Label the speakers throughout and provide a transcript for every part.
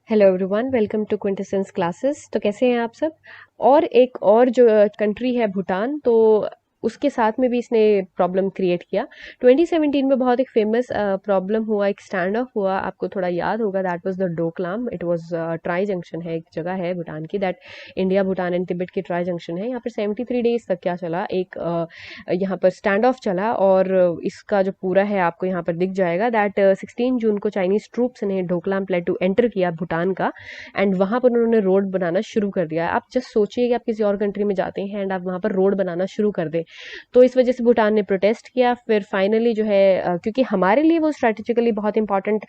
Speaker 1: Hello everyone, welcome to Quintessence classes. तो कैसे हैं आप सब। और एक और जो कंट्री है भूटान, तो उसके साथ में भी इसने प्रॉब्लम क्रिएट किया। 2017 में बहुत एक फेमस प्रॉब्लम हुआ, एक स्टैंड ऑफ हुआ, आपको थोड़ा याद होगा। That was the Doklam. It was tri junction है, एक जगह है भूटान की, that India Bhutan and Tibet की ट्राई जंक्शन है। यहाँ पर 73 डेज तक क्या चला, एक यहाँ पर स्टैंड ऑफ चला। और इसका जो पूरा है आपको यहाँ पर दिख जाएगा दैट 16 जून को चाइनीज ट्रूप्स ने डोकलाम प्लेटू एंटर किया भूटान का। एंड वहां पर उन्होंने रोड बनाना शुरू कर दिया। आप जस्ट सोचिए कि आप किसी और कंट्री में जाते हैं एंड आप वहां पर रोड बनाना शुरू कर दें। तो इस वजह से भूटान ने प्रोटेस्ट किया। फिर फाइनली जो है क्योंकि हमारे लिए वो स्ट्रेटेजिकली बहुत इंपॉर्टेंट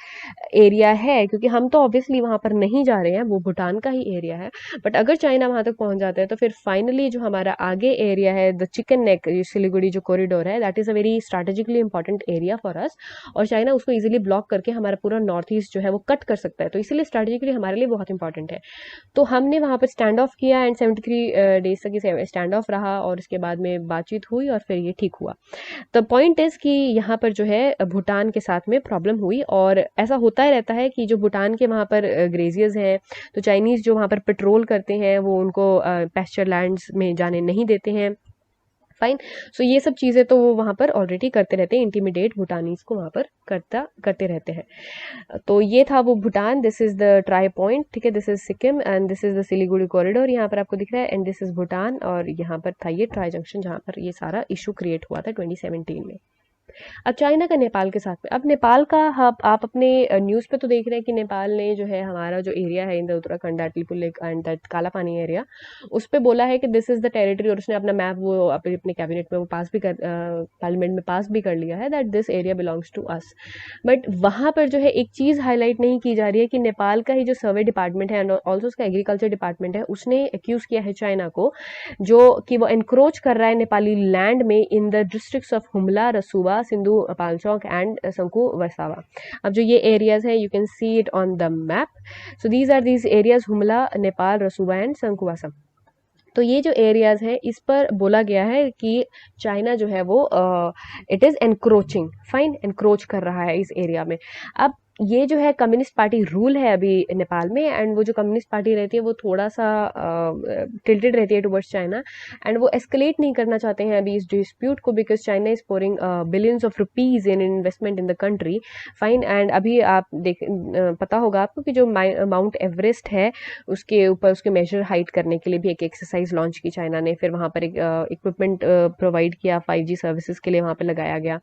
Speaker 1: एरिया है, क्योंकि हम तो ऑब्वियसली वहां पर नहीं जा रहे हैं, वो भूटान का ही एरिया है। बट अगर चाइना वहां तक पहुंच जाता है तो फिर फाइनली जो हमारा आगे एरिया है, द चिकन नेक सिलीगुड़ी जो कॉरिडोर है, that is a very strategically important area for us. और चाइना उसको इजिली ब्लॉक करके हमारा पूरा नॉर्थ ईस्ट जो है वो कट कर सकता है, तो इसीलिए स्ट्रेटेजिकली हमारे लिए बहुत इंपॉर्टेंट है। तो हमने वहां पर स्टैंड ऑफ किया एंड 73 डेज तक ये स्टैंड ऑफ रहा, और उसके बाद में बातचीत हुई और फिर ये ठीक हुआ। द पॉइंट इज कि यहाँ पर जो है भूटान के साथ में प्रॉब्लम हुई, और ऐसा होता ही रहता है कि जो भूटान के वहाँ पर ग्रेजियर्स हैं, तो चाइनीज जो वहाँ पर पेट्रोल करते हैं वो उनको पेस्चर लैंड्स में जाने नहीं देते हैं। फाइन। सो ये सब चीज़ें तो वो वहाँ पर ऑलरेडी करते रहते हैं, इंटीमिडेट भूटानीज को वहाँ पर करते रहते हैं। तो ये था वो Bhutan. This is the try point, ठीक है। This is Sikkim and this is the Siliguri corridor, यहाँ पर आपको दिख रहा है। एंड दिस इज भूटान, और यहाँ पर था ये ट्राई जंक्शन जहाँ पर ये सारा इशू क्रिएट हुआ था 2017 में। अब चाइना का नेपाल के साथ में, अब नेपाल का आप अपने न्यूज़ पे तो देख रहे हैं कि नेपाल ने जो है हमारा जो एरिया है in the Uttarakhand, that Lipulekh and that Kalapani area, उस पे बोला है कि दिस इज द टेरिटरी। और उसने अपना मैप वो अपने कैबिनेट में वो पास भी कर, पार्लियामेंट में पास भी कर लिया है, that this area belongs to us. But वहां पर जो है एक चीज हाईलाइट नहीं की जा रही है कि नेपाल का ही जो सर्वे डिपार्टमेंट है एंड ऑल्सो उसका एग्रीकल्चर डिपार्टमेंट है, उसने एक्यूज किया है चाइना को, जो कि वो एनक्रोच कर रहा है नेपाली लैंड में in the districts of Humla, Rasuwa, Sindhupalchok and Sankhuwasabha. अब जो ये एरियाज है, you can see it on the map. So these are these areas, Humla, Nepal, Rasuwa and Sankhuwasabha. तो ये जो एरियाज है, इस पर बोला गया है कि चाइना जो है वो it is encroaching, fine, encroach कर रहा है इस एरिया में। अब ये जो है कम्युनिस्ट पार्टी रूल है अभी नेपाल में, एंड वो जो कम्युनिस्ट पार्टी रहती है वो थोड़ा सा टिल्टेड रहती है टुवर्ड्स चाइना, एंड वो एस्केलेट नहीं करना चाहते हैं अभी इस डिस्प्यूट को, because China is pouring billions of rupees in investment in the country. Fine. And अभी आप पता होगा आपको कि जो माउंट एवरेस्ट है, उसके ऊपर उसके मेजर हाइट करने के लिए भी एक एक्सरसाइज लॉन्च की चाइना ने। फिर वहां पर एक इक्विपमेंट प्रोवाइड किया, 5G सर्विसेज के लिए वहां पर लगाया गया।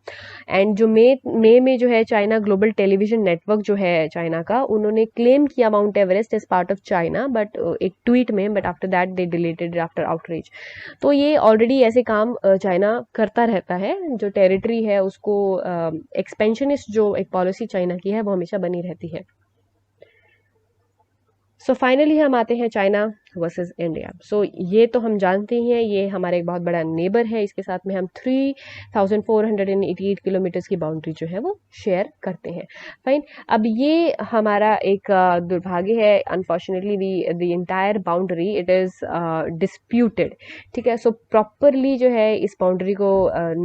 Speaker 1: एंड जो मई में जो है चाइना ग्लोबल टेलीविजन नेटवर्क जो है चाइना का, उन्होंने क्लेम किया Mount Everest as part of China, but एक ट्वीट में, but after that they deleted after outreach. तो ये ऑलरेडी ऐसे काम चाइना करता रहता है, जो टेरिटरी है उसको एक्सपेंशनिस्ट जो एक पॉलिसी चाइना की है वो हमेशा बनी रहती है। सो फाइनली हम आते हैं चाइना वर्सेस इंडिया। सो ये तो हम जानते ही हैं, ये हमारा एक बहुत बड़ा नेबर है, इसके साथ में हम 3488 किलोमीटर्स की बाउंड्री जो है वो शेयर करते हैं। फाइन। अब ये हमारा एक दुर्भाग्य है, unfortunately we the entire boundary it is disputed, ठीक है। सो प्रॉपरली जो है इस बाउंड्री को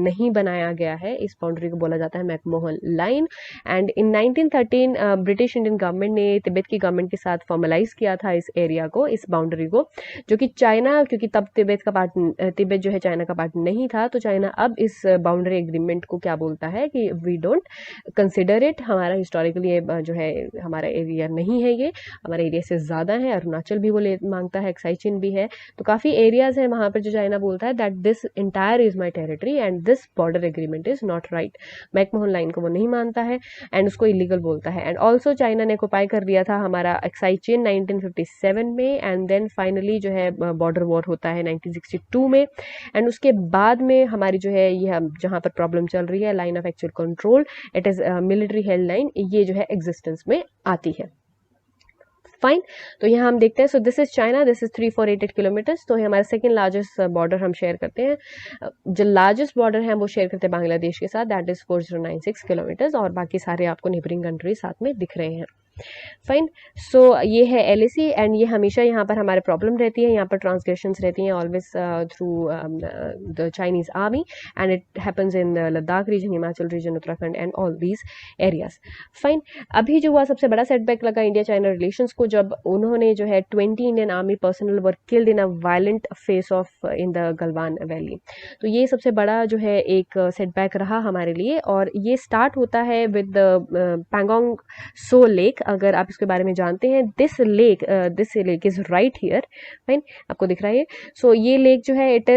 Speaker 1: नहीं बनाया गया है। इस बाउंड्री को बोला जाता है McMahon line. And in 1913 British Indian government ने तिब्बत की गवर्नमेंट के साथ फॉर्मलाइज किया था इस एरिया को, इस बाउंड्री को, जो कि चाइना, क्योंकि तब तिब्बत जो है चाइना का पार्ट नहीं था, तो चाइना अब इस बाउंड्री एग्रीमेंट को क्या बोलता है कि वी डोंट कंसिडर इट, हमारा हिस्टोरिकली जो है हमारा एरिया नहीं है, ये हमारे एरिया से ज्यादा है। अरुणाचल भी वो मांगता है, एक्साई चिन भी है, तो काफी एरियाज है वहां पर जो चाइना बोलता है that this entire is my territory and this border agreement is not right. McMahon line को वो नहीं मानता है एंड उसको इलीगल बोलता है। एंड ऑल्सो चाइना ने ऑक्युपाई कर लिया था हमारा एक्साई चिन 1957 में, एंड देन फाइनली जो है बॉर्डर वॉर होता है 1962 में। एंड उसके बाद में हमारी जो है ये जहां पर प्रॉब्लम चल रही है, line of actual control, it is military held line, ये जो है एग्जिस्टेंस में आती है। फाइन। तो यहाँ हम देखते हैं, सो this is China, this is 3488 kilometres. तो हमारा सेकंड लार्जेस्ट बॉर्डर हम शेयर करते हैं। जो लार्जेस्ट बॉर्डर है वो शेयर करते हैं बांग्लादेश के साथ, दैट इज 4096 किलोमीटर्स, और बाकी सारे आपको नेबरिंग कंट्री साथ में दिख रहे हैं। फाइन। सो ये है LAC एंड ये हमेशा यहाँ पर हमारे प्रॉब्लम रहती है, यहाँ पर ट्रांसग्रेशंस रहती हैं always through the Chinese army and it happens in Ladakh region, Himachal region, Uttarakhand and all these areas. Fine. अभी जो हुआ सबसे बड़ा सेटबैक लगा इंडिया चाइना रिलेशंस को, जब उन्होंने जो है 20 Indian army personnel were killed in a violent face of in the Galwan valley. तो ये सबसे बड़ा जो है एक सेटबैक रहा हमारे लिए, और ये स्टार्ट होता है विद पैंगोंग सो लेक। अगर आप इसके बारे में जानते हैं, this lake is right here, fine, आपको दिख रहा है। सो ये लेक जो है it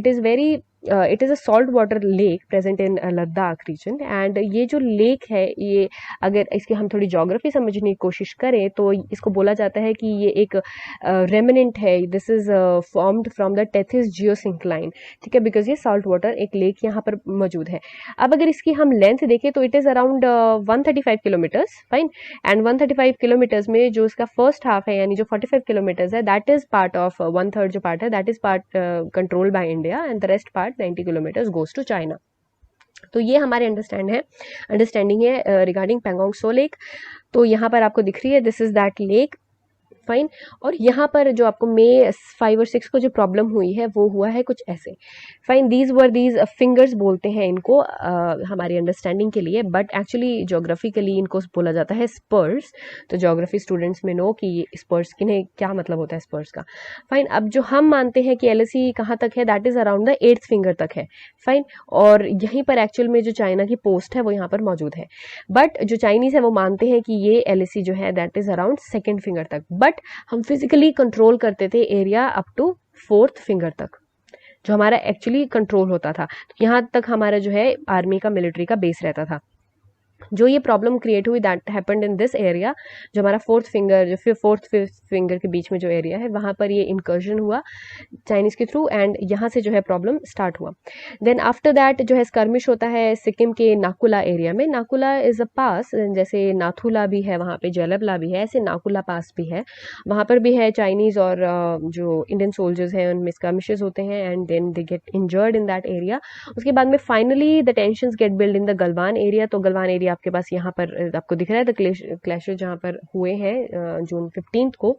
Speaker 1: is very it is a salt water lake present in Ladakh region. And ये जो लेक है, ये अगर इसकी हम थोड़ी ज्योग्राफी समझने की कोशिश करें तो इसको बोला जाता है कि ये एक रेमिनेंट है, this is formed from the Tethys geosyncline, ठीक है, बिकॉज ये सॉल्ट वाटर एक लेक यहाँ पर मौजूद है। अब अगर इसकी हम लेंथ देखें तो it is around 135 kilometres, fine. And 135 kilometres में जो इसका फर्स्ट हाफ है, यानी जो 45 किलोमीटर्स है, दैट इज पार्ट ऑफ 1/3 जो पार्ट है, that is part controlled by India, and the rest part 90 kilometres goes to China. तो ये हमारे अंडरस्टैंडिंग है रिगार्डिंग पैंगोंग सो लेक। तो यहाँ पर आपको दिख रही है, this is that lake, fine. और यहाँ पर जो आपको May 5 और 6 को जो प्रॉब्लम हुई है वो हुआ है कुछ ऐसे, फाइन। दीज फिंगर्स बोलते हैं इनको हमारी अंडरस्टैंडिंग के लिए, बट एक्चुअली जोग्राफिकली इनको बोला जाता है स्पर्स। तो जोग्राफी स्टूडेंट्स में नो कि स्पर्स किन्हें क्या मतलब होता है स्पर्स का, फाइन। अब जो हम मानते हैं कि LAC कहाँ तक है, that is around the 8th finger तक है, फाइन। और यहीं पर एक्चुअल में जो चाइना की पोस्ट है वो यहाँ पर मौजूद है, बट जो चाइनीज है वो मानते हैं कि ये LAC जो है that is around 2nd finger तक। बट हम फिजिकली कंट्रोल करते थे area up to 4th finger तक, जो हमारा एक्चुअली कंट्रोल होता था। तो यहाँ तक हमारा जो है आर्मी का, मिलिट्री का बेस रहता था। जो ये प्रॉब्लम क्रिएट हुई that happened in this area, जो हमारा 4th फिंगर, जो फिर 4th 5th फिंगर के बीच में जो एरिया है, वहाँ पर ये इंकर्जन हुआ चाइनीज के थ्रू, एंड यहाँ से जो है प्रॉब्लम स्टार्ट हुआ। देन आफ्टर दैट जो है स्कर्मिश होता है सिक्किम के नाकुला एरिया में। नाकुला इज अ पास, जैसे नाथुला भी है वहाँ पे, जैलबला भी है, ऐसे नाकुला पास भी है, वहाँ पर भी है चाइनीज और जो इंडियन सोल्जर्स हैं उनमें स्कर्मिशेस होते हैं, and then they get injured in that area. उसके बाद में finally the tensions get build in the Galwan area. तो गलवान एरिया आपके पास यहाँ पर आपको दिख रहा है, द क्लैशेस जहाँ पर हुए हैं जून 15 को।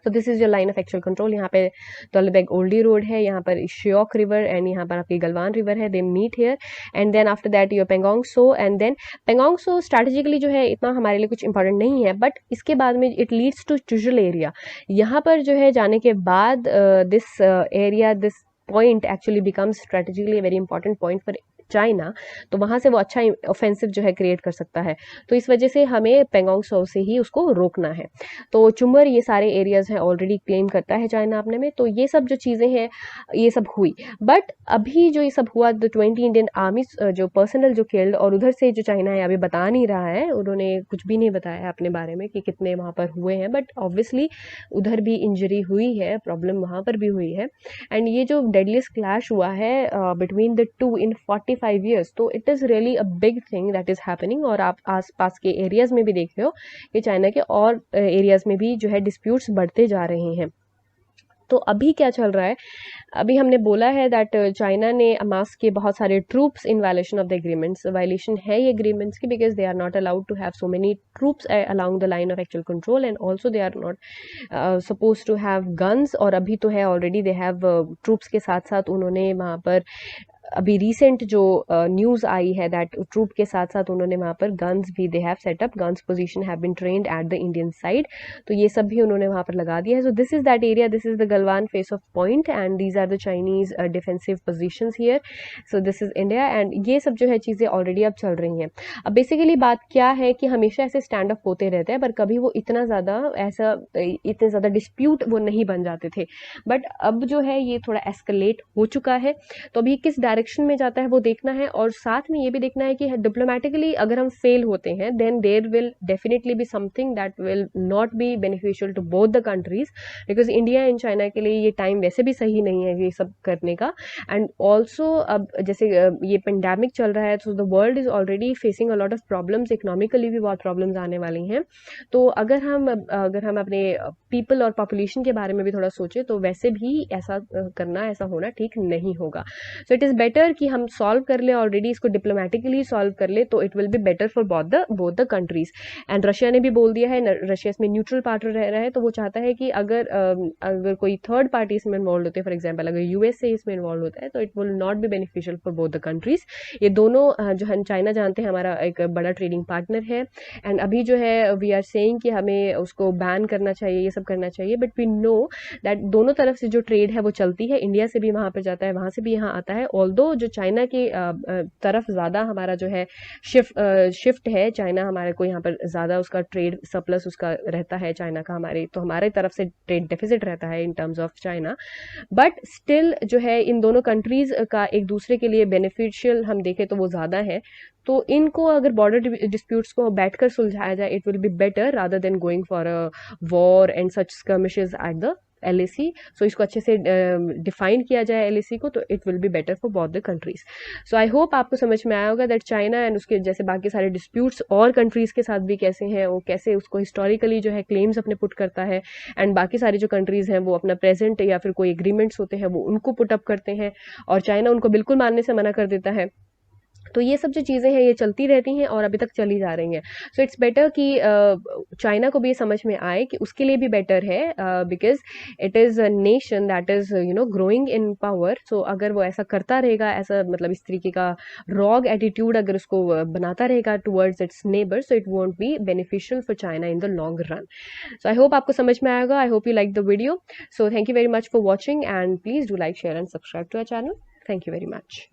Speaker 1: तो this is your line of actual control. यहाँ पे तोलबेग ओल्डी रोड है, यहाँ पर श्योक रिवर, एंड यहाँ पर आपकी गलवान रिवर है, they meet here. And then after that your Pangong Tso, and then Pangong Tso strategically जो है इतना हमारे लिए कुछ इंपॉर्टेंट नहीं है, बट इसके बाद में इट लीड्स टू चुजुल एरिया। यहाँ पर जो है जाने के बाद this area, this point actually becomes strategically very important point for China. तो वहां से वो अच्छा ऑफेंसिव जो है क्रिएट कर सकता है, तो इस वजह से हमें पेंगोंग सो से ही उसको रोकना है। तो चुमर, ये सारे एरियाज हैं ऑलरेडी क्लेम करता है चाइना अपने में। तो ये सब जो चीजें हैं ये सब हुई, बट अभी जो ये सब हुआ, द 20 इंडियन आर्मी जो पर्सनल जो किल्ड, और उधर से जो चाइना है अभी बता नहीं रहा है, उन्होंने कुछ भी नहीं बताया है अपने बारे में कि कितने वहां पर हुए हैं, बट ऑब्वियसली उधर भी इंजरी हुई है, प्रॉब्लम वहां पर भी हुई है। एंड ये जो डेडलीस्ट क्लैश हुआ है between the two in 45 years, तो it is really a big thing that is happening. और आप आसपास के एरियाज में भी देख रहे हो कि चाइना के और एरियाज में भी जो है डिस्प्यूट्स बढ़ते जा रहे हैं। तो अभी क्या चल रहा है, अभी हमने बोला है दैट चाइना ने अमास के बहुत सारे troops in violation of the agreements, violation है ये एग्रीमेंट्स की, because they are not allowed to have so many troops along the line of actual control, and also they are not suppose to have guns. और अभी तो है already they have troops के साथ साथ उन्होंने वहाँ पर अभी रिसेंट जो न्यूज़ आई है दैट ट्रूप के साथ साथ उन्होंने वहाँ पर गन्स भी they have set up, guns position have been trained at the Indian side. तो ये सब भी उन्होंने वहाँ पर लगा दिया है। So this is that area, this is the Galwan face off point, and these are the Chinese defensive positions here. So this is India, and ये सब जो है चीज़ें ऑलरेडी अब चल रही हैं। अब बेसिकली बात क्या है कि हमेशा ऐसे स्टैंड अप होते रहते हैं, पर कभी वो इतना ज़्यादा ऐसा इतने ज़्यादा डिस्प्यूट वो नहीं बन जाते थे, बट अब जो है ये थोड़ा एस्केलेट हो चुका है। तो अभी किस डायरेक्शन में जाता है वो देखना है, और साथ में ये भी देखना है कि डिप्लोमेटिकली अगर हम फेल होते हैं then there will definitely be something that will not be beneficial to both the countries, because India and China के लिए ये टाइम वैसे भी सही नहीं है ये सब करने का। एंड ऑल्सो अब जैसे ये पेंडेमिक चल रहा है, तो the world is already facing a lot of problems, economically भी बहुत प्रॉब्लम्स आने वाली हैं। तो अगर हम अपने पीपल और पॉपुलेशन के बारे में भी थोड़ा सोचे तो वैसे भी ऐसा करना, ऐसा होना ठीक नहीं होगा। सो इट इज़ बेटर कि हम सॉल्व कर ले, ऑलरेडी इसको डिप्लोमेटिकली सॉल्व कर ले, तो it will be better for both the countries. And Russia ने भी बोल दिया है, रशिया इसमें न्यूट्रल पार्टनर रह रहा है, तो वो चाहता है कि अगर कोई थर्ड पार्टी इसमें इन्वॉल्व होते हैं, फॉर एग्जाम्पल अगर यूएसए इसमें इन्वॉल्व होता है, तो it will not be beneficial for both the countries. ये दोनों जो हम चाइना जानते हैं हमारा एक बड़ा ट्रेडिंग पार्टनर है, एंड अभी जो है वी आर सेइंग कि हमें उसको बैन करना चाहिए, ये सब करना चाहिए, बट वी नो दैट दोनों तरफ से जो ट्रेड है वो चलती है, इंडिया से भी वहाँ पर जाता है, वहाँ से भी यहाँ आता है। ऑल्दो जो चाइना की तरफ ज़्यादा हमारा जो है शिफ्ट है, चाइना हमारे को यहाँ पर ज़्यादा उसका ट्रेड सरप्लस उसका रहता है चाइना का हमारे, तो हमारे तरफ से ट्रेड डेफिसिट रहता है in terms of China, but still जो है इन दोनों कंट्रीज का एक दूसरे के लिए बेनिफिशियल हम देखें तो वो ज़्यादा है। तो इनको अगर बॉर्डर डिस्प्यूट्स को बैठकर सुलझाया जाए, it will be better rather than going for a war and such skirmishes at the LAC। सो इसको अच्छे से डिफाइन किया जाए LAC को, तो it will be better for both the countries. So I hope आपको समझ में आया होगा दैट चाइना एंड उसके जैसे बाकी सारे डिस्प्यूट्स और कंट्रीज के साथ भी कैसे हैं, वो कैसे उसको हिस्टोरिकली जो है क्लेम्स अपने पुट करता है, एंड बाकी सारी जो कंट्रीज हैं वो अपना प्रेजेंट या फिर कोई एग्रीमेंट्स होते हैं वो उनको पुट अप करते हैं, और चाइना उनको बिल्कुल मानने से मना कर देता है। तो ये सब जो चीज़ें हैं ये चलती रहती हैं और अभी तक चली जा रही हैं। सो इट्स बेटर कि चाइना को भी ये समझ में आए कि उसके लिए भी बेटर है, because it is a nation that is growing in power. So अगर वो ऐसा करता रहेगा, ऐसा मतलब इस तरीके का रॉग एटीट्यूड अगर उसको बनाता रहेगा towards its neighbour, so it won't be beneficial for China in the long run. So I hope आपको समझ में आएगा। I hope you like the video. So thank you very much for watching, and please do like, share and subscribe to our channel. Thank you very much.